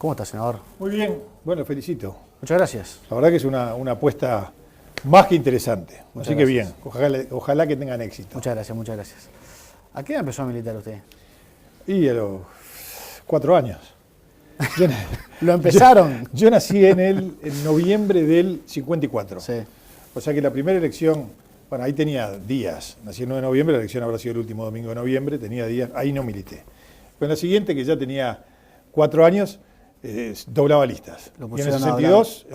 ¿Cómo está, senador? Muy bien, bueno, felicito. Muchas gracias. La verdad que es una apuesta más que interesante. Muchas Así que gracias. bien, ojalá que tengan éxito. Muchas gracias, muchas gracias. ¿A qué edad empezó a militar usted? Y a los 4 años. Yo, ¿Lo empezaron? yo nací en noviembre del 54. Sí. O sea que la primera elección, bueno, ahí tenía días. Nací el 9 de noviembre, la elección habrá sido el último domingo de noviembre, tenía días, ahí no milité. Pero en la siguiente, que ya tenía 4 años, doblaba listas. Y en el 62,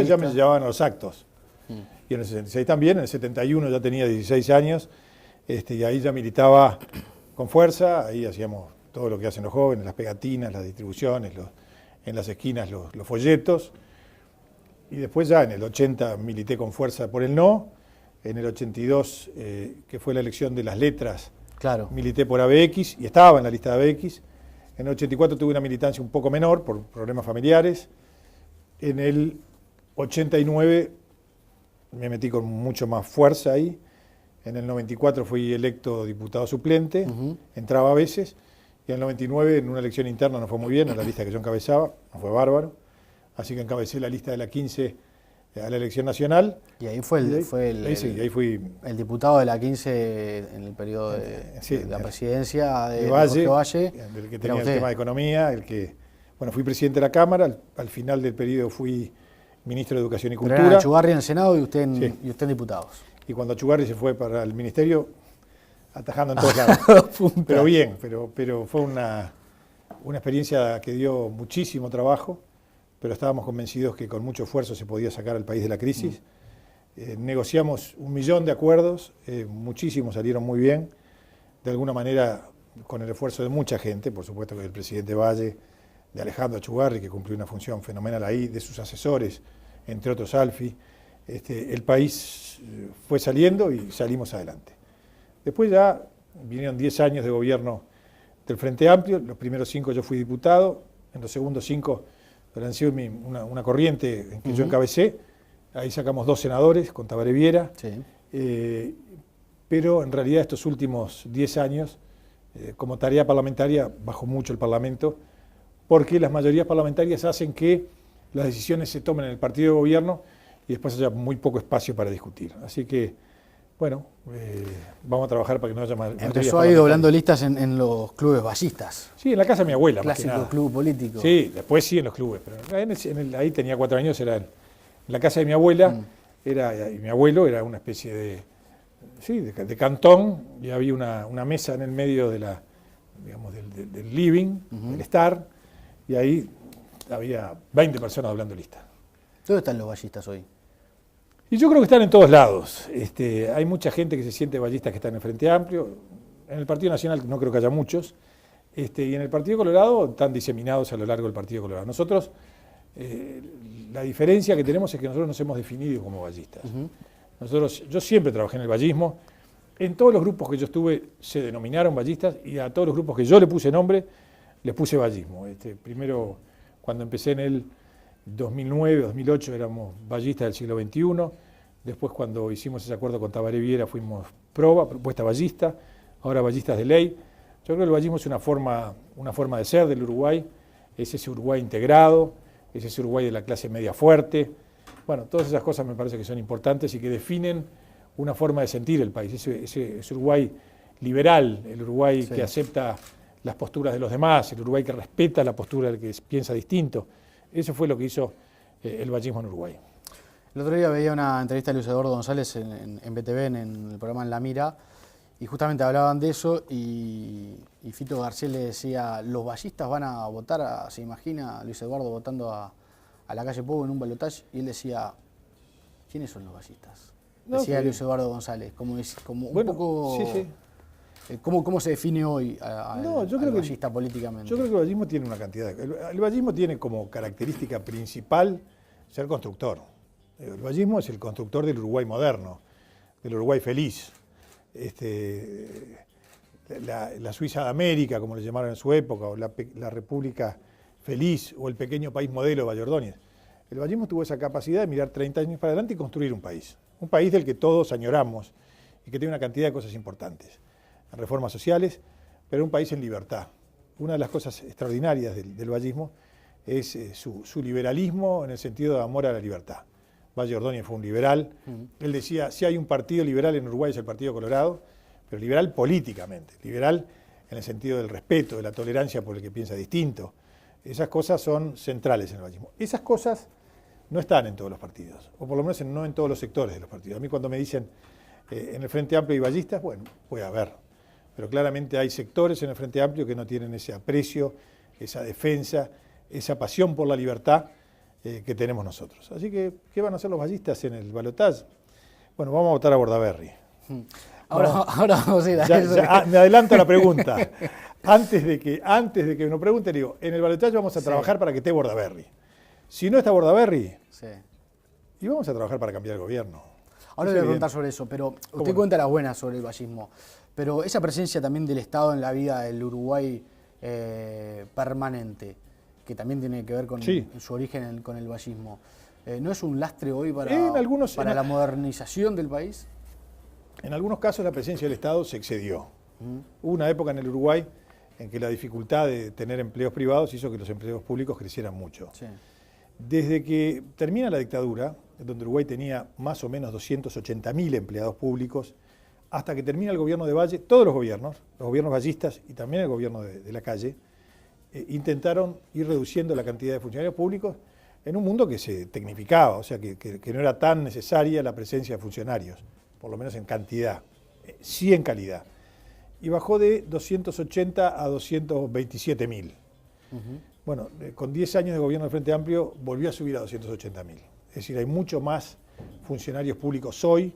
ya me llevaban a los actos. Y en el 66 también, en el 71 ya tenía 16 años, y ahí ya militaba con fuerza, ahí hacíamos todo lo que hacen los jóvenes, las pegatinas, las distribuciones, en las esquinas los folletos. Y después ya en el 80 milité con fuerza por el no, en el 82, que fue la elección de las letras, claro, milité por ABX y estaba en la lista de ABX. En el 84 tuve una militancia un poco menor por problemas familiares. En el 89 me metí con mucho más fuerza ahí. En el 94 fui electo diputado suplente, entraba a veces. Y en el 99 en una elección interna no fue muy bien, en la lista que yo encabezaba, no fue bárbaro. Así que encabecé la lista de la 15 a la elección nacional. Y ahí fue ahí fui el diputado de la 15 en el periodo de la presidencia de Jorge Valle. El que tenía el tema de economía, fui presidente de la Cámara, al final del periodo fui ministro de Educación y Cultura. Pero era Achugarri en el Senado y usted en diputados. Y cuando Achugarri se fue para el ministerio, atajando en todos lados. Pero bien, pero fue una experiencia que dio muchísimo trabajo, pero estábamos convencidos que con mucho esfuerzo se podía sacar al país de la crisis. Negociamos 1 millón de acuerdos, muchísimos salieron muy bien, de alguna manera con el esfuerzo de mucha gente, por supuesto que del presidente Valle, de Alejandro Achugarri, que cumplió una función fenomenal ahí, de sus asesores, entre otros Alfi. El país fue saliendo y salimos adelante. Después ya vinieron 10 años de gobierno del Frente Amplio, los primeros 5 yo fui diputado, en los segundos 5 lanzó una corriente en que yo encabecé, ahí sacamos 2 senadores con Tabaré Viera, pero en realidad estos últimos 10 años, como tarea parlamentaria, bajó mucho el Parlamento, porque las mayorías parlamentarias hacen que las decisiones se tomen en el partido de gobierno y después haya muy poco espacio para discutir. Así que, bueno, vamos a trabajar para que no haya más. Empezó ahí doblando listas en los clubes vallistas. Sí, en la casa de mi abuela. Clásico club político. Sí, después sí en los clubes, pero ahí tenía 4 años, era en la casa de mi abuela, y mi abuelo era una especie de cantón, y había una mesa en el medio del living, del estar, y ahí había 20 personas doblando lista. ¿Dónde están los vallistas hoy? Y yo creo que están en todos lados. Hay mucha gente que se siente vallistas que están en el Frente Amplio. En el Partido Nacional no creo que haya muchos. Y en el Partido Colorado están diseminados a lo largo del Partido Colorado. Nosotros, la diferencia que tenemos es que nosotros nos hemos definido como vallistas. Yo siempre trabajé en el vallismo. En todos los grupos que yo estuve se denominaron vallistas y a todos los grupos que yo le puse nombre, les puse vallismo. Primero, cuando empecé en el 2009, 2008 éramos vallistas del siglo XXI, después cuando hicimos ese acuerdo con Tabaré Viera fuimos propuesta vallista, ahora vallistas de ley. Yo creo que el vallismo es una forma de ser del Uruguay, es ese Uruguay integrado, es ese Uruguay de la clase media fuerte. Bueno, todas esas cosas me parece que son importantes y que definen una forma de sentir el país, ese Uruguay liberal, el Uruguay que acepta las posturas de los demás, el Uruguay que respeta la postura del que piensa distinto. Eso fue lo que hizo el vallismo en Uruguay. El otro día veía una entrevista de Luis Eduardo González en BTV, en el programa En la Mira, y justamente hablaban de eso, y Fito García le decía, los vallistas van a votar, se imagina Luis Eduardo votando a la calle Pou en un balotaje, y él decía, ¿quiénes son los vallistas? Decía Luis Eduardo González, como un poco... Sí. ¿Cómo se define hoy al vallista políticamente? Yo creo que el vallismo tiene una cantidad el vallismo tiene como característica principal ser constructor. El vallismo es el constructor del Uruguay moderno, del Uruguay feliz. La Suiza de América, como le llamaron en su época, o la República Feliz, o el pequeño país modelo de Valle Ordóñez. El vallismo tuvo esa capacidad de mirar 30 años para adelante y construir un país del que todos añoramos y que tiene una cantidad de cosas importantes. Reformas sociales, pero un país en libertad. Una de las cosas extraordinarias del vallismo es su liberalismo en el sentido de amor a la libertad. Valle Ordóñez fue un liberal. Él decía, si hay un partido liberal en Uruguay es el Partido Colorado, pero liberal políticamente, liberal en el sentido del respeto, de la tolerancia por el que piensa distinto. Esas cosas son centrales en el vallismo. Esas cosas no están en todos los partidos, o por lo menos no en todos los sectores de los partidos. A mí cuando me dicen en el Frente Amplio y vallistas, bueno, puede haber, pero claramente hay sectores en el Frente Amplio que no tienen ese aprecio, esa defensa, esa pasión por la libertad que tenemos nosotros. Así que, ¿qué van a hacer los vallistas en el balotaje? Bueno, vamos a votar a Bordaberry. Ahora vamos a ir a eso. Me adelanto a la pregunta. Antes de que me pregunten, digo, en el balotaje vamos a trabajar para que esté Bordaberry. Si no está Bordaberry, y vamos a trabajar para cambiar el gobierno. Ahora le voy a preguntar sobre eso, pero usted cuenta las buenas sobre el vallismo. Pero esa presencia también del Estado en la vida del Uruguay permanente, que también tiene que ver con su origen con el vallismo, ¿no es un lastre hoy para la modernización del país? En algunos casos la presencia del Estado se excedió. Hubo una época en el Uruguay en que la dificultad de tener empleos privados hizo que los empleos públicos crecieran mucho. Sí. Desde que termina la dictadura, donde Uruguay tenía más o menos 280.000 empleados públicos, hasta que termina el gobierno de Valle, todos los gobiernos vallistas y también el gobierno de la calle, intentaron ir reduciendo la cantidad de funcionarios públicos en un mundo que se tecnificaba, o sea que no era tan necesaria la presencia de funcionarios, por lo menos en cantidad, sí en calidad. Y bajó de 280 a 227.000. Bueno, con 10 años de gobierno del Frente Amplio volvió a subir a 280.000. Es decir, hay mucho más funcionarios públicos hoy,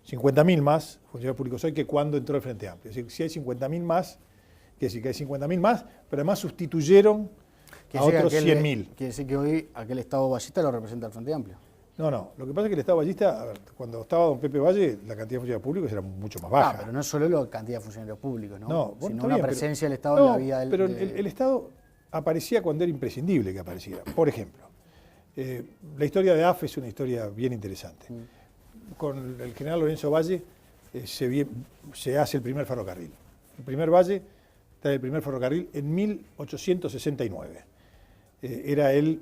50.000 más funcionarios públicos hoy que cuando entró el Frente Amplio. Es decir, si hay 50.000 más, quiere decir que hay 50.000 más, pero además sustituyeron a otros 100.000. Quiere decir que hoy aquel Estado vallista lo representa el Frente Amplio. No, lo que pasa es que el Estado vallista, cuando estaba don Pepe Valle, la cantidad de funcionarios públicos era mucho más baja. Pero no es solo la cantidad de funcionarios públicos, ¿no? Sino una presencia del Estado en la vida del... Pero el Estado aparecía cuando era imprescindible que apareciera. Por ejemplo, la historia de AFE es una historia bien interesante. Con el general Lorenzo Valle se hace el primer ferrocarril. El primer Valle trae el primer ferrocarril en 1869. Era el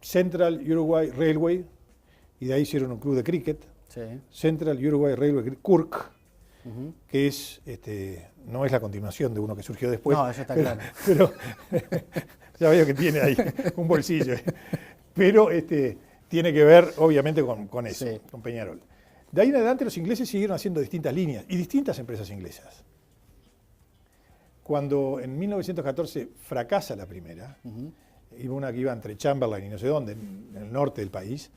Central Uruguay Railway, y de ahí hicieron un club de cricket, Central Uruguay Railway Kurk, que es no es la continuación de uno que surgió después. No, eso está claro. Pero ya veo que tiene ahí un bolsillo. Pero tiene que ver, obviamente, con eso, con Peñarol. De ahí en adelante los ingleses siguieron haciendo distintas líneas y distintas empresas inglesas. Cuando en 1914 fracasa la primera, iba una que iba entre Chamberlain y no sé dónde, en el norte del país,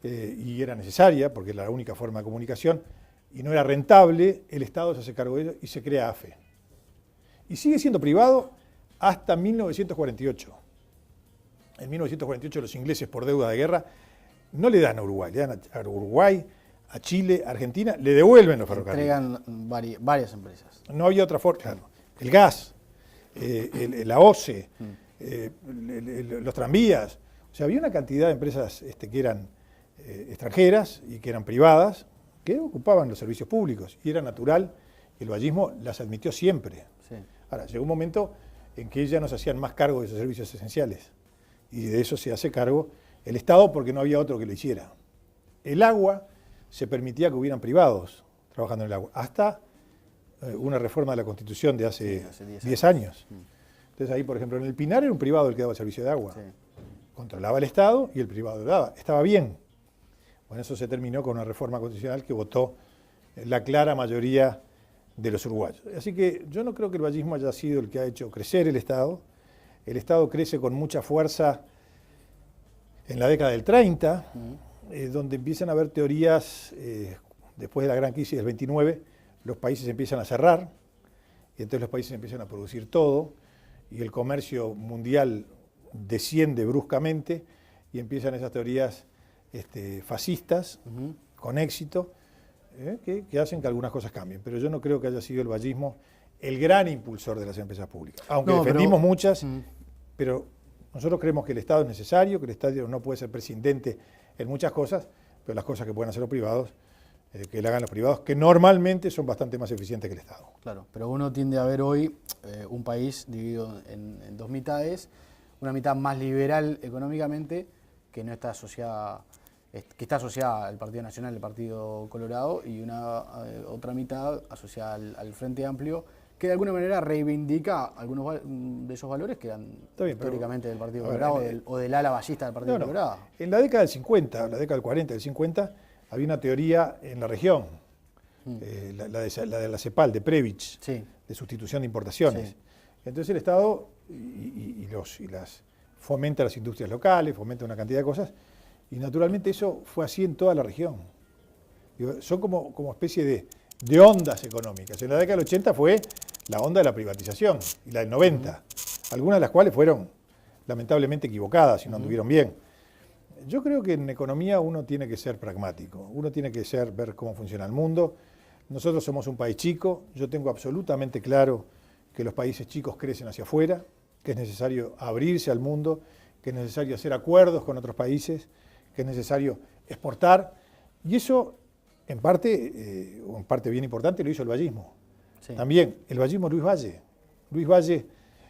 y era necesaria porque era la única forma de comunicación, y no era rentable, el Estado se hace cargo de ello y se crea AFE. Y sigue siendo privado hasta 1948. En 1948 los ingleses, por deuda de guerra, no le dan a Uruguay, le dan a Uruguay, a Chile, a Argentina, le devuelven los ferrocarriles. Entregan varias empresas. No había otra forma, claro. El gas, la OCE, los tranvías. O sea, había una cantidad de empresas que eran extranjeras y que eran privadas, que ocupaban los servicios públicos, y era natural, y el vallismo las admitió siempre. Sí. Ahora, llegó un momento en que ya no se hacían más cargo de esos servicios esenciales, y de eso se hace cargo el Estado porque no había otro que lo hiciera. El agua se permitía que hubieran privados trabajando en el agua, hasta una reforma de la Constitución de hace 10 años. Entonces ahí, por ejemplo, en el Pinar era un privado el que daba el servicio de agua. Controlaba el Estado y el privado lo daba. Estaba bien. Bueno, eso se terminó con una reforma constitucional que votó la clara mayoría de los uruguayos. Así que yo no creo que el vallismo haya sido el que ha hecho crecer el Estado. El Estado crece con mucha fuerza en la década del 30, donde empiezan a haber teorías, después de la gran crisis del 29, los países empiezan a cerrar, y entonces los países empiezan a producir todo, y el comercio mundial desciende bruscamente, y empiezan esas teorías fascistas, con éxito, que hacen que algunas cosas cambien. Pero yo no creo que haya sido el vallismo el gran impulsor de las empresas públicas. Aunque defendimos muchas, pero nosotros creemos que el Estado es necesario, que el Estado no puede ser prescindente en muchas cosas, pero las cosas que pueden hacer los privados, que le hagan los privados, que normalmente son bastante más eficientes que el Estado. Claro, pero uno tiende a ver hoy un país dividido en dos mitades, una mitad más liberal económicamente, que no está asociada, que está asociada al Partido Nacional, al Partido Colorado, y una otra mitad asociada al Frente Amplio, que de alguna manera reivindica algunos de esos valores que eran históricamente del Partido Colorado o del ala ballista del Partido Colorado. En la década del 50, la década del 40, del 50, había una teoría en la región, la de la CEPAL, de Previch, sí, de sustitución de importaciones. Sí. Entonces el Estado las fomenta las industrias locales, fomenta una cantidad de cosas, y naturalmente eso fue así en toda la región. Son como especie de ondas económicas. En la década del 80 fue la onda de la privatización, y la del 90, algunas de las cuales fueron lamentablemente equivocadas y no anduvieron bien. Yo creo que en economía uno tiene que ser pragmático, uno tiene que ver cómo funciona el mundo. Nosotros somos un país chico, yo tengo absolutamente claro que los países chicos crecen hacia afuera, que es necesario abrirse al mundo, que es necesario hacer acuerdos con otros países, que es necesario exportar, y eso en parte bien importante lo hizo el vallismo. Sí. También el vallismo Luis Valle. Luis Valle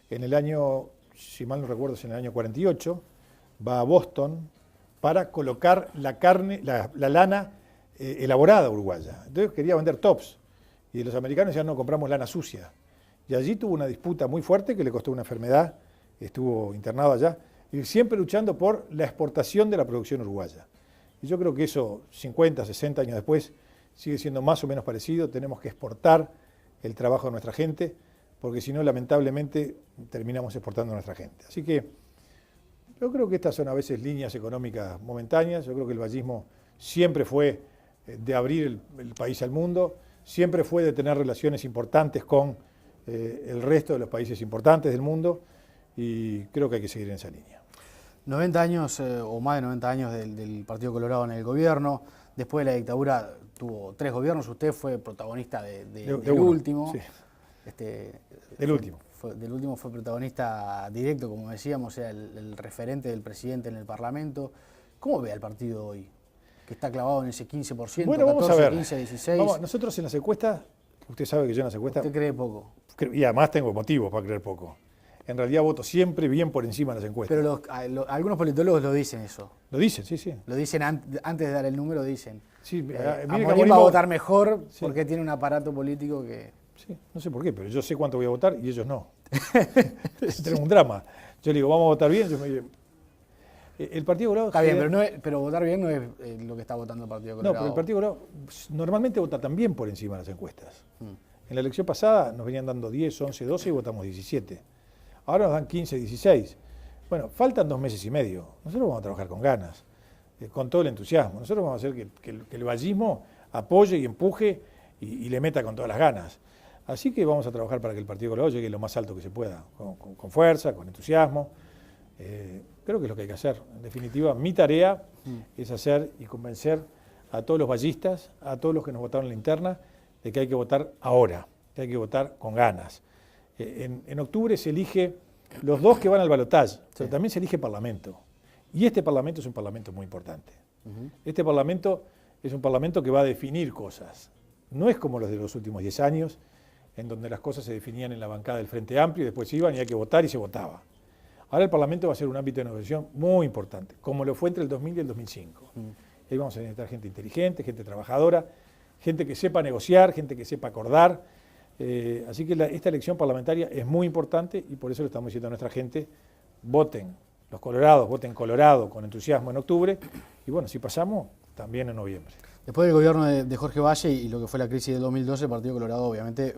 en el año, si mal no recuerdo, es en el año 48, va a Boston para colocar la carne, la lana elaborada uruguaya. Entonces quería vender tops, y los americanos decían, no, compramos lana sucia. Y allí tuvo una disputa muy fuerte que le costó una enfermedad, estuvo internado allá, y siempre luchando por la exportación de la producción uruguaya. Y yo creo que eso, 50, 60 años después, sigue siendo más o menos parecido. Tenemos que exportar el trabajo de nuestra gente, porque si no, lamentablemente, terminamos exportando a nuestra gente. Así que yo creo que estas son a veces líneas económicas momentáneas. Yo creo que el vallismo siempre fue de abrir el país al mundo, siempre fue de tener relaciones importantes con el resto de los países importantes del mundo, y creo que hay que seguir en esa línea. 90 años o más de 90 años del Partido Colorado en el gobierno. Después de la dictadura tuvo 3 gobiernos. Usted fue protagonista del último. Sí. Del último. Del último fue protagonista directo, como decíamos, era el referente del presidente en el Parlamento. ¿Cómo ve al partido hoy? Que está clavado en ese 15%, bueno, vamos 14, a ver. 15, 16. Nosotros en las encuestas, usted sabe que yo en las encuestas... ¿Usted cree poco? Y además tengo motivos para creer poco. En realidad voto siempre bien por encima de las encuestas. Pero algunos politólogos lo dicen eso. Lo dicen, sí, sí. Lo dicen antes de dar el número, dicen. Sí, Amorim va a votar mejor porque tiene un aparato político que... Sí, no sé por qué, pero yo sé cuánto voy a votar y ellos no. Tenemos un drama. Yo le digo, vamos a votar bien. El Partido Colorado... Está bien, pero votar bien no es lo que está votando el Partido Colorado. No, pero el Partido Colorado normalmente vota también por encima de las encuestas. En la elección pasada nos venían dando 10, 11, 12 y votamos 17. Ahora nos dan 15, 16. Bueno, faltan 2 meses y medio. Nosotros vamos a trabajar con ganas, con todo el entusiasmo. Nosotros vamos a hacer que el vallismo apoye y empuje y le meta con todas las ganas. Así que vamos a trabajar para que el Partido Colorado llegue lo más alto que se pueda, con fuerza, con entusiasmo. Creo que es lo que hay que hacer. En definitiva, mi tarea es hacer y convencer a todos los vallistas, a todos los que nos votaron en la interna, de que hay que votar ahora, que hay que votar con ganas. En octubre se elige los 2 que van al balotaje, pero también se elige Parlamento. Y este Parlamento es un Parlamento muy importante. Este Parlamento es un Parlamento que va a definir cosas. No es como los de los últimos 10 años, en donde las cosas se definían en la bancada del Frente Amplio y después iban y hay que votar y se votaba. Ahora el Parlamento va a ser un ámbito de negociación muy importante, como lo fue entre el 2000 y el 2005. Ahí vamos a necesitar gente inteligente, gente trabajadora, gente que sepa negociar, gente que sepa acordar. Así que esta elección parlamentaria es muy importante y por eso le estamos diciendo a nuestra gente, voten los colorados, voten Colorado con entusiasmo en octubre y bueno, si pasamos, también en noviembre. Después del gobierno de Jorge Valle y lo que fue la crisis del 2012, el Partido Colorado obviamente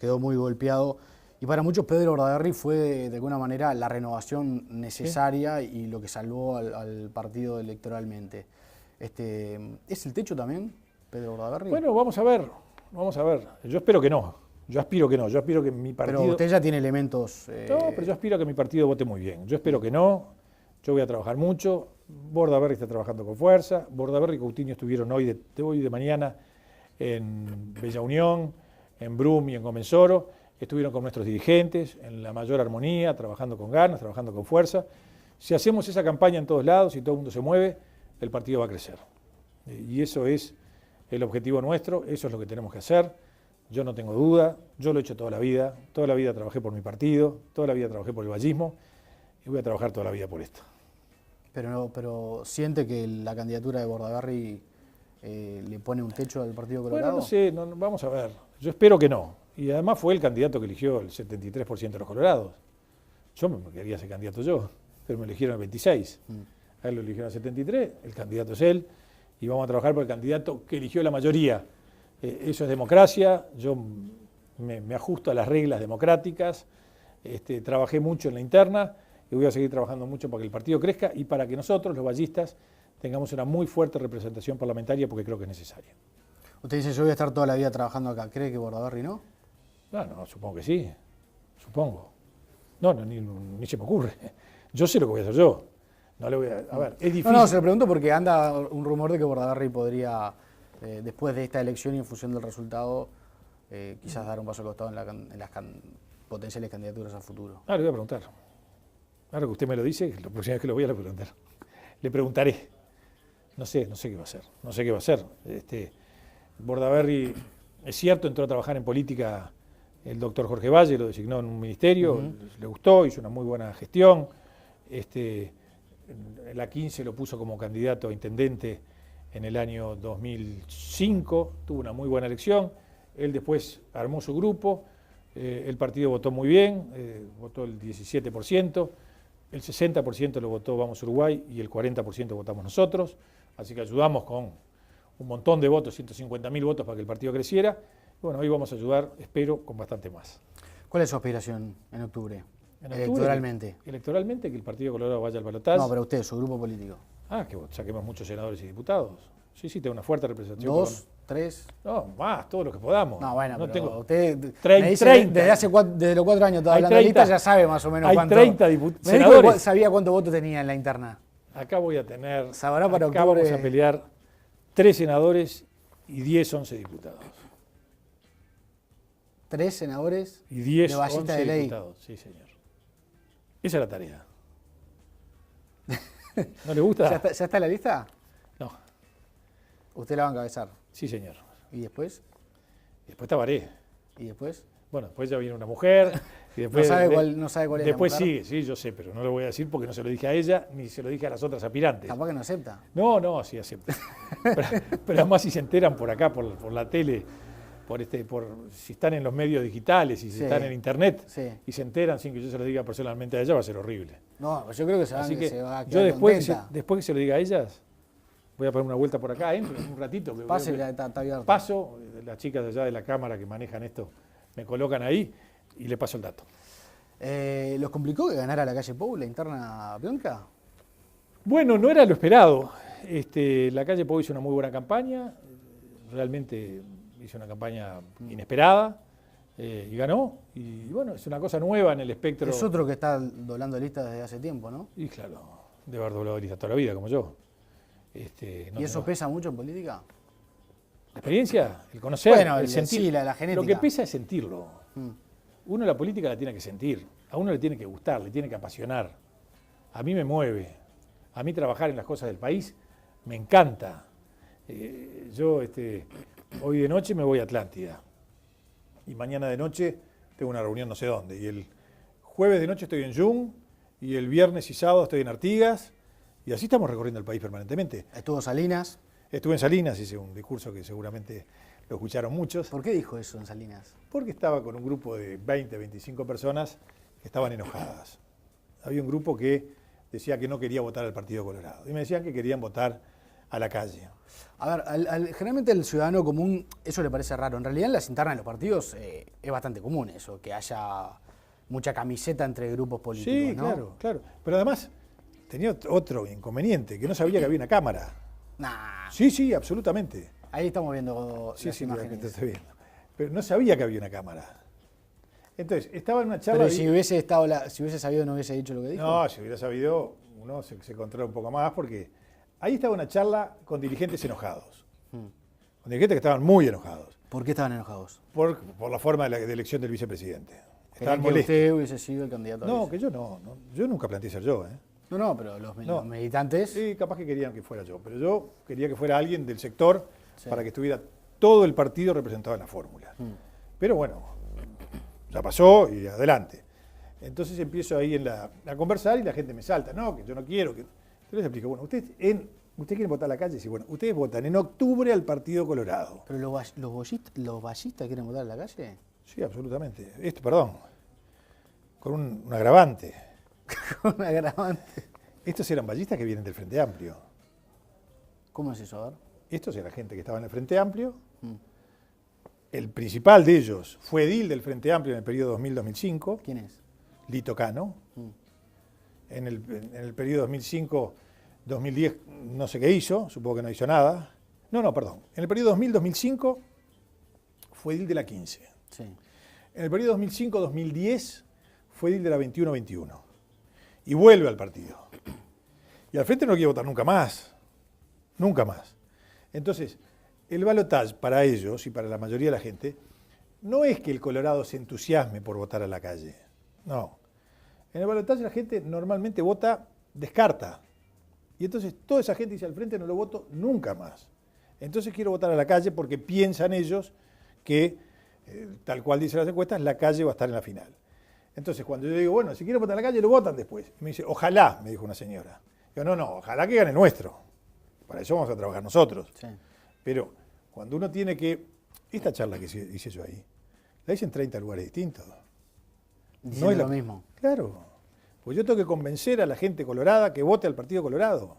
quedó muy golpeado y para muchos Pedro Bordaberry fue de alguna manera la renovación necesaria y lo que salvó al partido electoralmente. ¿Es el techo también, Pedro Bordaberry? Bueno, vamos a ver. Yo espero que no. Yo aspiro que no. Yo aspiro que mi partido... Pero usted ya tiene elementos... No, pero yo aspiro a que mi partido vote muy bien. Yo espero que no. Yo voy a trabajar mucho. Bordaberry está trabajando con fuerza. Bordaberry y Coutinho estuvieron hoy de mañana en Bella Unión, en Brum y en Comensoro. Estuvieron con nuestros dirigentes en la mayor armonía, trabajando con ganas, trabajando con fuerza. Si hacemos esa campaña en todos lados y todo el mundo se mueve, el partido va a crecer. Y eso es el objetivo nuestro, eso es lo que tenemos que hacer. Yo no tengo duda, yo lo he hecho toda la vida trabajé por mi partido, toda la vida trabajé por el vallismo y voy a trabajar toda la vida por esto. Pero ¿siente que la candidatura de Bordaberry le pone un techo al Partido Colorado? Bueno, no sé, vamos a ver. Yo espero que no. Y además fue el candidato que eligió el 73% de los colorados. Yo me quería ser candidato yo, pero me eligieron el 26%. A él lo eligieron el 73%, el candidato es él, y vamos a trabajar por el candidato que eligió la mayoría. Eso es democracia, yo me ajusto a las reglas democráticas, trabajé mucho en la interna y voy a seguir trabajando mucho para que el partido crezca y para que nosotros, los vallistas, tengamos una muy fuerte representación parlamentaria porque creo que es necesaria. Usted dice, yo voy a estar toda la vida trabajando acá. ¿Cree que Bordaberry no? No, supongo que sí, supongo. Ni se me ocurre. Yo sé lo que voy a hacer yo. No le voy a ver, es difícil. No, se lo pregunto porque anda un rumor de que Bordaberry podría, después de esta elección y en función del resultado, quizás dar un paso al costado en las potenciales candidaturas a futuro. Le voy a preguntar. Ahora que usted me lo dice, la próxima vez que lo voy a preguntar. Le preguntaré. No sé qué va a hacer. No sé qué va a hacer. Bordaberry, es cierto, entró a trabajar en política el doctor Jorge Valle, lo designó en un ministerio, le gustó, hizo una muy buena gestión. En la 15 lo puso como candidato a intendente en el año 2005, tuvo una muy buena elección. Él después armó su grupo, el partido votó muy bien, votó el 17%, el 60% lo votó Vamos Uruguay y el 40% votamos nosotros, así que ayudamos con un montón de votos, 150.000 votos para que el partido creciera. Bueno, hoy vamos a ayudar, espero, con bastante más. ¿Cuál es su aspiración en octubre? Electoralmente. Electoralmente, que el Partido Colorado vaya al balotaje. No, pero usted, su grupo político. Que saquemos muchos senadores y diputados. Sí, tengo una fuerte representación. 2, 3. No, más, todos los que podamos. No, bueno, no tengo usted 30, me dice, desde los 4 años estaba hablando de lista, ya sabe más o menos hay cuánto. 30 senadores. Me dijo que sabía cuántos votos tenía en la interna. Acá voy a tener. Sabrá para acá octubre. vamos a pelear 3 senadores y 10, 11 diputados. 3 senadores y 10, de ballista 11 de ley. Diputados. Sí, señor. Esa es la tarea. ¿No le gusta? ¿Ya está en la lista? No. ¿Usted la va a encabezar? Sí, señor. ¿Y después? Después tabaré. ¿Y después? Bueno, después ya viene una mujer. Y después, no sabe cuál es después la mujer. sí, yo sé, pero no lo voy a decir porque no se lo dije a ella ni se lo dije a las otras aspirantes. Capaz que no acepta. No, sí acepta. pero además si se enteran por acá, por la tele, si están en los medios digitales y si están en internet y se enteran sin que yo se lo diga personalmente a ella, va a ser horrible. No, yo creo que se va a quedar yo después que se lo diga a ellas, voy a poner una vuelta por acá, entro en un ratito. Pase, está abierto. Paso, las chicas de allá de la cámara que manejan esto me colocan ahí y le paso el dato. ¿Los complicó que ganara la calle Pou, la interna Pionca? Bueno, no era lo esperado. La calle Pou hizo una muy buena campaña, realmente hizo una campaña inesperada y ganó. Y bueno, es una cosa nueva en el espectro. Es otro que está doblando listas desde hace tiempo, ¿no? Y claro, debe haber doblado listas toda la vida, como yo. ¿Y eso pesa mucho en política? La experiencia, el conocer, bueno, el sentir. Sí, la genética. Lo que pesa es sentirlo. Uno la política la tiene que sentir, a uno le tiene que gustar, le tiene que apasionar. A mí me mueve, a mí trabajar en las cosas del país me encanta. Yo hoy de noche me voy a Atlántida y mañana de noche tengo una reunión no sé dónde. Y el jueves de noche estoy en Jung y el viernes y sábado estoy en Artigas y así estamos recorriendo el país permanentemente. ¿Estuvo Salinas? Estuve en Salinas, hice un discurso que seguramente lo escucharon muchos. ¿Por qué dijo eso en Salinas? Porque estaba con un grupo de 20, 25 personas que estaban enojadas. Había un grupo que decía que no quería votar al Partido Colorado y me decían que querían votar a la calle. A ver, generalmente al ciudadano común eso le parece raro. En realidad en las internas de los partidos es bastante común eso, que haya mucha camiseta entre grupos políticos, sí, ¿no? claro. Pero además tenía otro inconveniente, que no sabía que había una cámara. Nah. Sí, absolutamente. Ahí estamos viendo las imágenes. Que te estoy viendo. Pero no sabía que había una cámara. Entonces, estaba en una charla... Pero si hubiese sabido no hubiese dicho lo que dijo. No, si hubiera sabido, uno se controla un poco más porque ahí estaba una charla con dirigentes enojados. Con dirigentes que estaban muy enojados. ¿Por qué estaban enojados? Por la forma de elección del vicepresidente. Estaban molestos. ¿Que usted hubiese sido el candidato a No, que yo no. Yo nunca planteé ser yo, No, pero los militantes... Sí, capaz que querían que fuera yo, pero yo quería que fuera alguien del sector para que estuviera todo el partido representado en la fórmula. Pero bueno, ya pasó y adelante. Entonces empiezo ahí a conversar y la gente me salta, no, que yo no quiero. Entonces les explico, bueno, ¿ustedes quieren votar a la calle? Sí, bueno, ustedes votan en octubre al Partido Colorado. ¿Pero los ballistas quieren votar a la calle? Sí, absolutamente. Perdón, con un agravante. Con un agravante. Estos eran ballistas que vienen del Frente Amplio. ¿Cómo es eso? A ver. Estos eran gente que estaba en el Frente Amplio. El principal de ellos fue edil del Frente Amplio en el periodo 2000-2005. ¿Quién es? Lito Cano. En el periodo 2005-2010 no sé qué hizo, supongo que no hizo nada. Perdón. En el periodo 2000-2005 fue edil de la 15. Sí. En el periodo 2005-2010 fue edil de la 21-21. Y vuelve al partido. Y al frente no quiere votar nunca más. Nunca más. Entonces, el balotaje para ellos y para la mayoría de la gente no es que el Colorado se entusiasme por votar a la calle. No. En el balotaje la gente normalmente vota, descarta. Y entonces toda esa gente dice al frente no lo voto nunca más. Entonces quiero votar a la calle porque piensan ellos que, tal cual dicen las encuestas, la calle va a estar en la final. Entonces cuando yo digo, bueno, si quieren votar a la calle, lo votan después. Y me dice, ojalá, me dijo una señora. Yo, no, ojalá que gane nuestro. Para eso vamos a trabajar nosotros. Sí. Pero cuando uno tiene que... Esta charla que hice yo ahí, la hice en 30 lugares distintos. Diciendo no es lo mismo. Claro. Pues yo tengo que convencer a la gente colorada que vote al Partido Colorado.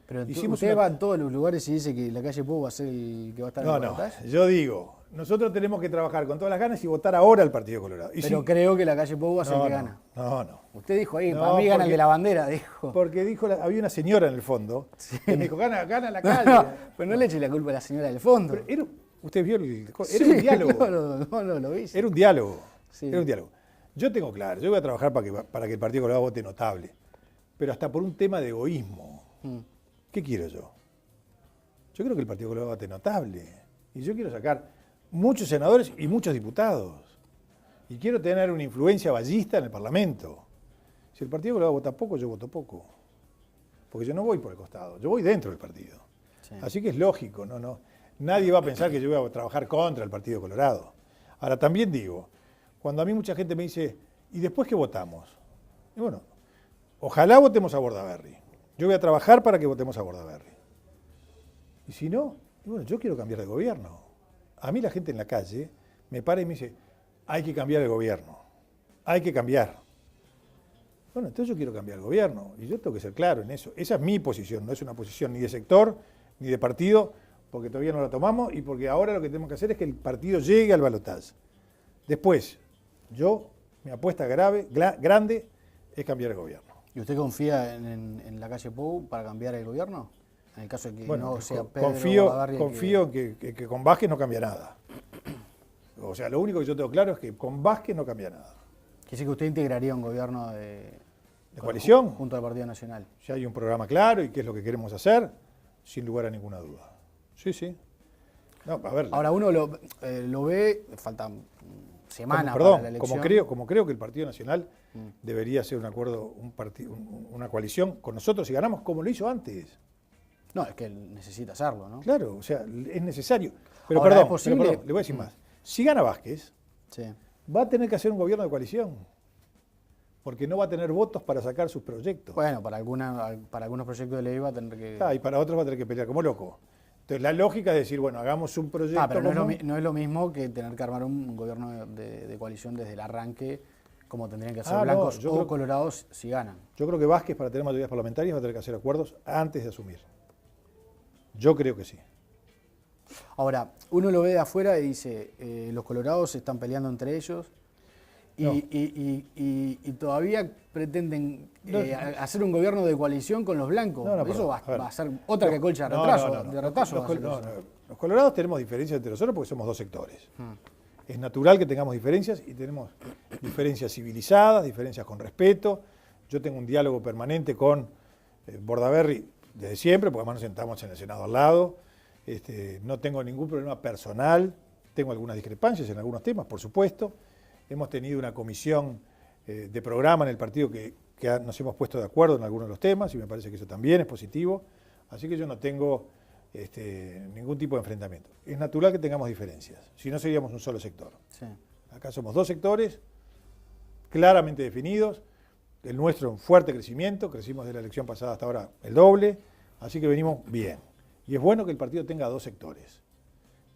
Pero usted va a todos los lugares y dice que la calle Pou va a ser el que va a estar en el balotaje. Yo digo, nosotros tenemos que trabajar con todas las ganas y votar ahora al Partido Colorado. Pero creo que la calle Pou va a ser el que gana. No. Usted dijo ahí, para mí gana el de la bandera, dijo. Porque había una señora en el fondo que me dijo, gana la calle. Pero no le eche la culpa a la señora del fondo. ¿Usted vio era un diálogo. No, lo vi. Era un diálogo. Sí. Era un diálogo. Yo tengo claro, yo voy a trabajar para que el Partido Colorado vote notable. Pero hasta por un tema de egoísmo. ¿Qué quiero yo? Yo creo que el Partido Colorado vote notable. Y yo quiero sacar muchos senadores y muchos diputados. Y quiero tener una influencia ballista en el Parlamento. Si el Partido Colorado vota poco, yo voto poco. Porque yo no voy por el costado, yo voy dentro del partido. Sí. Así que es lógico, nadie va a pensar que yo voy a trabajar contra el Partido Colorado. Ahora también digo, cuando a mí mucha gente me dice, ¿y después qué votamos? Y bueno, ojalá votemos a Bordaberry. Yo voy a trabajar para que votemos a Bordaberry. Y si no, bueno, yo quiero cambiar de gobierno. A mí la gente en la calle me para y me dice, hay que cambiar el gobierno, hay que cambiar. Bueno, entonces yo quiero cambiar el gobierno y yo tengo que ser claro en eso. Esa es mi posición, no es una posición ni de sector ni de partido, porque todavía no la tomamos y porque ahora lo que tenemos que hacer es que el partido llegue al balotaje. Después, mi apuesta grande es cambiar el gobierno. ¿Y usted confía en la calle Pou para cambiar el gobierno? En el caso de que no sea Pedro confío en que con Vázquez no cambia nada. O sea, lo único que yo tengo claro es que con Vázquez no cambia nada. Quiere decir que usted integraría un gobierno de coalición junto al Partido Nacional. Ya hay un programa claro y qué es lo que queremos hacer, sin lugar a ninguna duda. Sí. No, a ver. Ahora uno lo ve, faltan semanas para la elección. Como creo que el Partido Nacional debería hacer un acuerdo, una coalición con nosotros y ganamos como lo hizo antes. No, es que él necesita hacerlo, ¿no? Claro, o sea, es necesario. Pero ahora, perdón, posible... le voy a decir más. Si gana Vázquez, va a tener que hacer un gobierno de coalición. Porque no va a tener votos para sacar sus proyectos. Bueno, para algunos proyectos de ley va a tener que... y para otros va a tener que pelear como loco. Entonces la lógica es decir, bueno, hagamos un proyecto... pero no es lo mismo que tener que armar un gobierno de coalición desde el arranque, como tendrían que hacer blancos o colorados si ganan. Yo creo que Vázquez, para tener mayorías parlamentarias, va a tener que hacer acuerdos antes de asumir. Yo creo que sí. Ahora, uno lo ve de afuera y dice, los colorados se están peleando entre ellos y todavía pretenden hacer un gobierno de coalición con los blancos. Eso va a ser otra que colcha de retraso. Los colorados tenemos diferencias entre nosotros porque somos dos sectores. Es natural que tengamos diferencias y tenemos diferencias civilizadas, diferencias con respeto. Yo tengo un diálogo permanente con Bordaberry desde siempre, porque además nos sentamos en el Senado al lado. No tengo ningún problema personal, tengo algunas discrepancias en algunos temas, por supuesto. Hemos tenido una comisión de programa en el partido que nos hemos puesto de acuerdo en algunos de los temas y me parece que eso también es positivo. Así que yo no tengo ningún tipo de enfrentamiento. Es natural que tengamos diferencias, si no seríamos un solo sector. Sí. Acá somos dos sectores claramente definidos, el nuestro en fuerte crecimiento, crecimos de la elección pasada hasta ahora el doble, así que venimos bien. Y es bueno que el partido tenga dos sectores,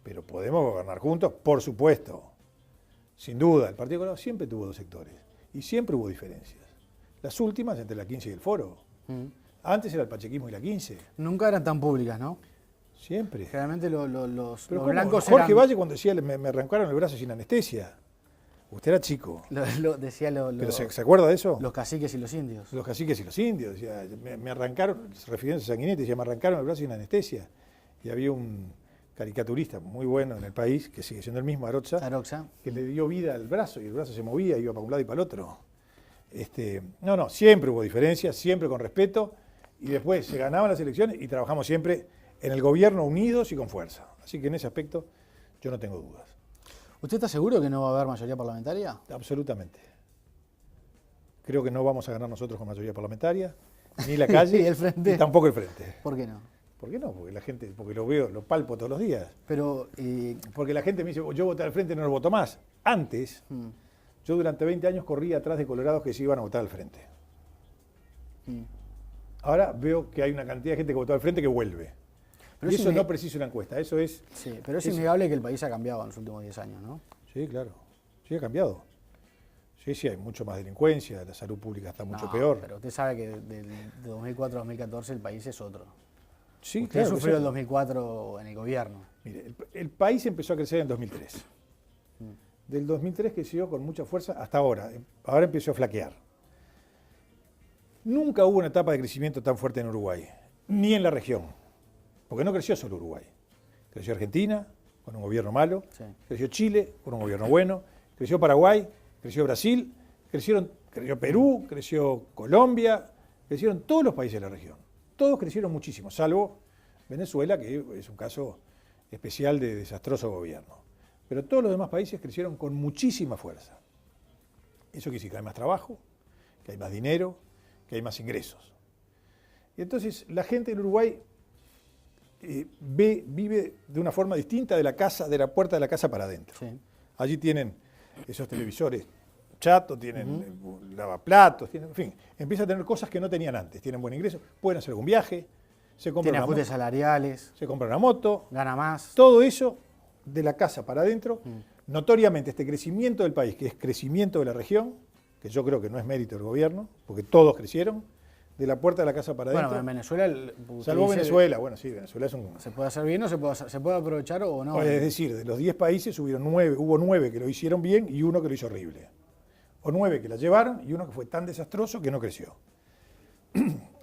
pero podemos gobernar juntos, por supuesto, sin duda. El Partido Colorado siempre tuvo dos sectores y siempre hubo diferencias. Las últimas entre la 15 y el Foro. Antes era el pachequismo y la 15. Nunca eran tan públicas, ¿no? Siempre. Generalmente los Pero blancos Jorge eran... Valle cuando decía me arrancaron el brazo sin anestesia. Usted era chico. Decía ¿Se acuerda de eso? los caciques y los indios. Los caciques y los indios. Decía, me arrancaron, refiriéndose a Sanguinetti, decía, me arrancaron el brazo sin anestesia. Y había un caricaturista muy bueno en el país, que sigue siendo el mismo, Arocha, que le dio vida al brazo y el brazo se movía, iba para un lado y para el otro. No, siempre hubo diferencias, siempre con respeto, y después se ganaban las elecciones y trabajamos siempre en el gobierno unidos y con fuerza. Así que en ese aspecto yo no tengo dudas. ¿Usted está seguro que no va a haber mayoría parlamentaria? Absolutamente. Creo que no vamos a ganar nosotros con mayoría parlamentaria, ni la calle, ¿Y el frente? y tampoco el frente. ¿Por qué no? ¿Por qué no? Porque lo veo, lo palpo todos los días. Pero, Porque la gente me dice, yo voté al frente y no lo voto más. Antes, yo durante 20 años corría atrás de colorados que se iban a votar al frente. Ahora veo que hay una cantidad de gente que votó al frente que vuelve. Pero y eso no precisa una encuesta, eso es... Sí, pero es innegable que el país ha cambiado en los últimos 10 años, ¿no? Sí, claro. Sí, ha cambiado. Sí, hay mucho más delincuencia, la salud pública está mucho No, peor. Pero usted sabe que de 2004 a 2014 el país es otro. Sí, Usted claro. sufrió el 2004 en el gobierno. Mire, el país empezó a crecer en 2003. Del 2003 creció con mucha fuerza hasta ahora. Ahora empezó a flaquear. Nunca hubo una etapa de crecimiento tan fuerte en Uruguay, ni en la región. Porque no creció solo Uruguay. Creció Argentina, con un gobierno malo. Sí. Creció Chile, con un gobierno bueno. Creció Paraguay, creció Brasil, creció Perú, creció Colombia, crecieron todos los países de la región. Todos crecieron muchísimo, salvo Venezuela, que es un caso especial de desastroso gobierno. Pero todos los demás países crecieron con muchísima fuerza. Eso quiere decir que hay más trabajo, que hay más dinero, que hay más ingresos. Y entonces la gente en Uruguay vive de una forma distinta de la puerta de la casa para adentro. Sí. Allí tienen esos televisores chatos, tienen lavaplatos, en fin, empiezan a tener cosas que no tenían antes. Tienen buen ingreso, pueden hacer algún viaje, se compran Tiene ajustes salariales, se compran una moto, gana más. todo eso de la casa para adentro. Notoriamente este crecimiento del país, que es crecimiento de la región, que yo creo que no es mérito del gobierno, porque todos crecieron, de la puerta de la casa para adentro. Bueno, en Venezuela... Salvo Venezuela, bueno, sí, Venezuela es un... ¿Se puede hacer bien o se puede aprovechar o no? Es decir, de los 10 países hubo 9 que lo hicieron bien y uno que lo hizo horrible. O 9 que la llevaron y uno que fue tan desastroso que no creció.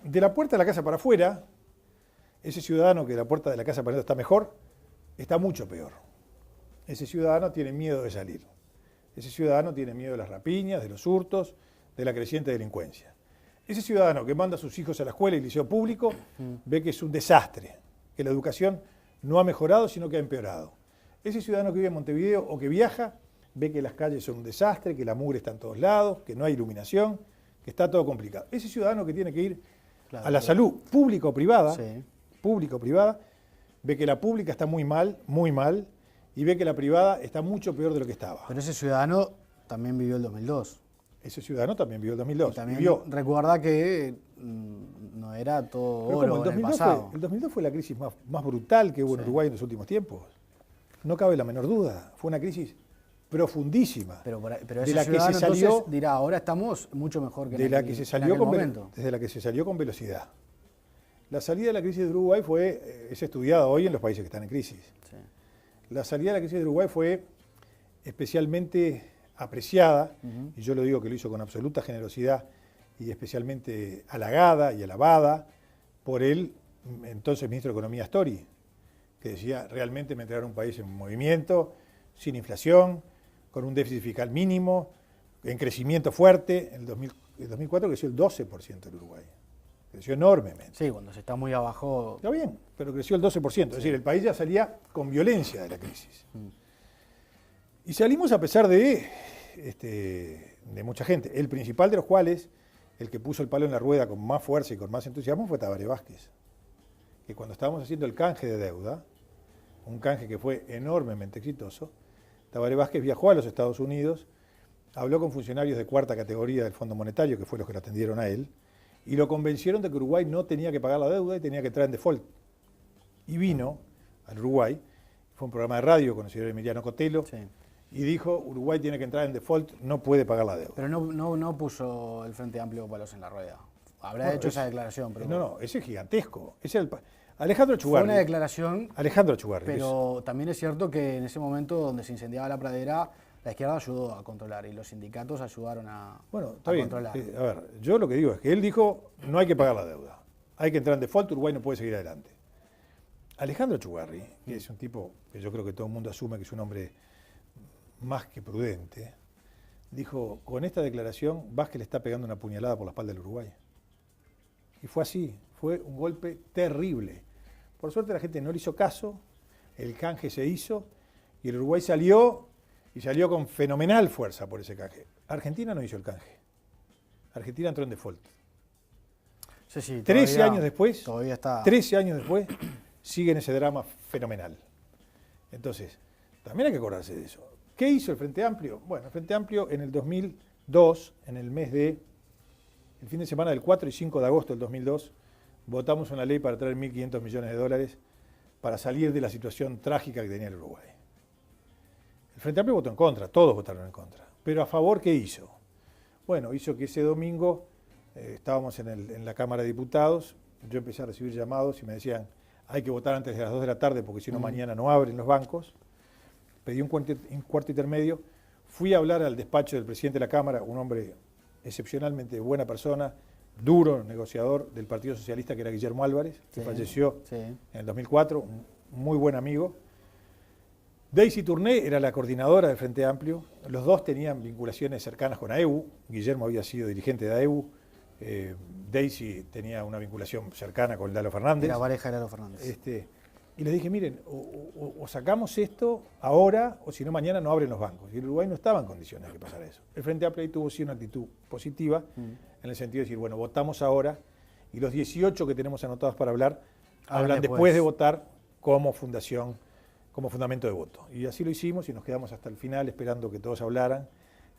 De la puerta de la casa para afuera, ese ciudadano que de la puerta de la casa para adentro está mejor, está mucho peor. Ese ciudadano tiene miedo de salir. Ese ciudadano tiene miedo de las rapiñas, de los hurtos, de la creciente delincuencia. Ese ciudadano que manda a sus hijos a la escuela y liceo público ve que es un desastre, que la educación no ha mejorado, sino que ha empeorado. Ese ciudadano que vive en Montevideo o que viaja ve que las calles son un desastre, que la mugre está en todos lados, que no hay iluminación, que está todo complicado. Ese ciudadano que tiene que ir a la salud pública o privada, ve que la pública está muy mal, y ve que la privada está mucho peor de lo que estaba. Pero ese ciudadano también vivió el 2002. Ese ciudadano también vivió el 2002. Y también recuerda que no era todo oro en el pasado. El 2002 fue la crisis más brutal que hubo en Uruguay en los últimos tiempos. No cabe la menor duda. Fue una crisis profundísima. Pero de ese la que se salió, entonces dirá, ahora estamos mucho mejor que de la que se salió en aquel momento. desde la que se salió con velocidad. La salida de la crisis de Uruguay es estudiada hoy en los países que están en crisis. Sí. La salida de la crisis de Uruguay fue especialmente apreciada, y yo lo digo que lo hizo con absoluta generosidad y especialmente halagada y alabada por el entonces ministro de Economía Astori, que decía, realmente me entregaron un país en movimiento, sin inflación, con un déficit fiscal mínimo, en crecimiento fuerte. En el 2004 creció el 12% en Uruguay. Creció enormemente. Sí, cuando se está muy abajo... Está bien, pero creció el 12%. Es decir, el país ya salía con violencia de la crisis. Y salimos a pesar de mucha gente. El principal de los cuales, el que puso el palo en la rueda con más fuerza y con más entusiasmo, fue Tabaré Vázquez. Que cuando estábamos haciendo el canje de deuda, un canje que fue enormemente exitoso, Tabaré Vázquez viajó a los Estados Unidos habló con funcionarios de cuarta categoría del Fondo Monetario, que fue los que lo atendieron a él, y lo convencieron de que Uruguay no tenía que pagar la deuda y tenía que entrar en default. Y vino al Uruguay, fue un programa de radio con el señor Emiliano Cotelo, Sí. y dijo, Uruguay tiene que entrar en default, no puede pagar la deuda. Pero no puso el Frente Amplio palos en la rueda. Habrá No, hecho es- esa declaración, pero No, ese es gigantesco. Ese es Alejandro fue Achugarri. una declaración, Alejandro Achugarri. pero también es cierto que en ese momento donde se incendiaba la pradera, la izquierda ayudó a controlar y los sindicatos ayudaron Bueno, está a bien. controlar. A ver, yo lo que digo es que él dijo, no hay que pagar la deuda. Hay que entrar en default, Uruguay no puede seguir adelante. Alejandro Achugarri, que es un tipo que yo creo que todo el mundo asume que es un hombre más que prudente, dijo, con esta declaración Vázquez le está pegando una puñalada por la espalda del Uruguay. Y fue así, fue un golpe terrible. Por suerte la gente no le hizo caso, el canje se hizo y el Uruguay salió y salió con fenomenal fuerza por ese canje. Argentina no hizo el canje. Argentina entró en default. Sí, sí, 13 todavía- años después, Todavía está. 13 años después, sigue en ese drama fenomenal. Entonces, también hay que acordarse de eso. ¿Qué hizo el Frente Amplio? Bueno, el Frente Amplio en el 2002, en el fin de semana del 4 y 5 de agosto del 2002, votamos una ley para traer 1.500 millones de dólares para salir de la situación trágica que tenía el Uruguay. El Frente Amplio votó en contra, todos votaron en contra. Pero a favor, ¿qué hizo? Bueno, hizo que ese domingo estábamos en la Cámara de Diputados, yo empecé a recibir llamados y me decían, hay que votar antes de las 2 de la tarde porque si no mañana no abren los bancos. Pedí un cuarto intermedio, fui a hablar al despacho del presidente de la Cámara, un hombre excepcionalmente buena persona, duro negociador del Partido Socialista, que era Guillermo Álvarez, que Sí, falleció sí. en el 2004, un muy buen amigo. Daisy Tourné era la coordinadora del Frente Amplio, los dos tenían vinculaciones cercanas con AEU, Guillermo había sido dirigente de AEU, Daisy tenía una vinculación cercana con Lalo Fernández. Era pareja de Lalo Fernández. Y les dije, miren, o sacamos esto ahora, o si no mañana no abren los bancos. Y el Uruguay no estaba en condiciones de que pasara eso. El Frente Amplio ahí tuvo sí una actitud positiva, en el sentido de decir, bueno, votamos ahora, y los 18 que tenemos anotados para hablar, hablan después de votar como fundación, como fundamento de voto. Y así lo hicimos y nos quedamos hasta el final esperando que todos hablaran,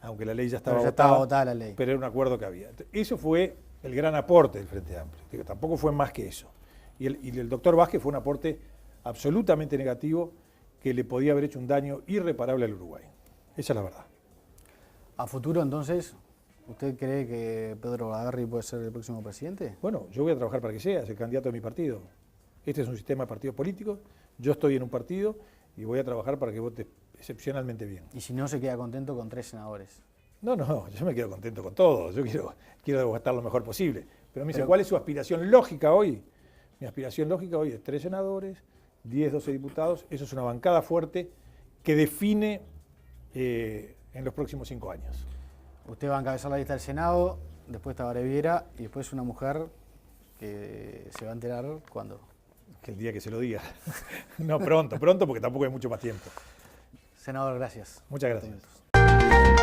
aunque la ley ya estaba Pero ya votada, estaba votada la ley. pero era un acuerdo que había. Eso fue el gran aporte del Frente Amplio. Digo, tampoco fue más que eso. Y el doctor Vázquez fue un aporte absolutamente negativo que le podía haber hecho un daño irreparable al Uruguay. Esa es la verdad. A futuro, entonces, ¿usted cree que Pedro Lagarri puede ser el próximo presidente? Bueno, yo voy a trabajar para que sea, es el candidato de mi partido. Este es un sistema de partidos políticos, yo estoy en un partido y voy a trabajar para que vote excepcionalmente bien. Y si no, se queda contento con 3 senadores. No, yo me quedo contento con todo, yo quiero estar lo mejor posible. Pero me dice, Pero- ¿cuál es su aspiración lógica hoy? Mi aspiración lógica hoy es 3 senadores, 10, 12 diputados, eso es una bancada fuerte que define en los próximos 5 años. Usted va a encabezar la lista del Senado, después está Bareviera y después una mujer que se va a enterar cuando. Que el día que se lo diga. No, pronto, porque tampoco hay mucho más tiempo. Senador, gracias. Muchas por estos gracias. minutos.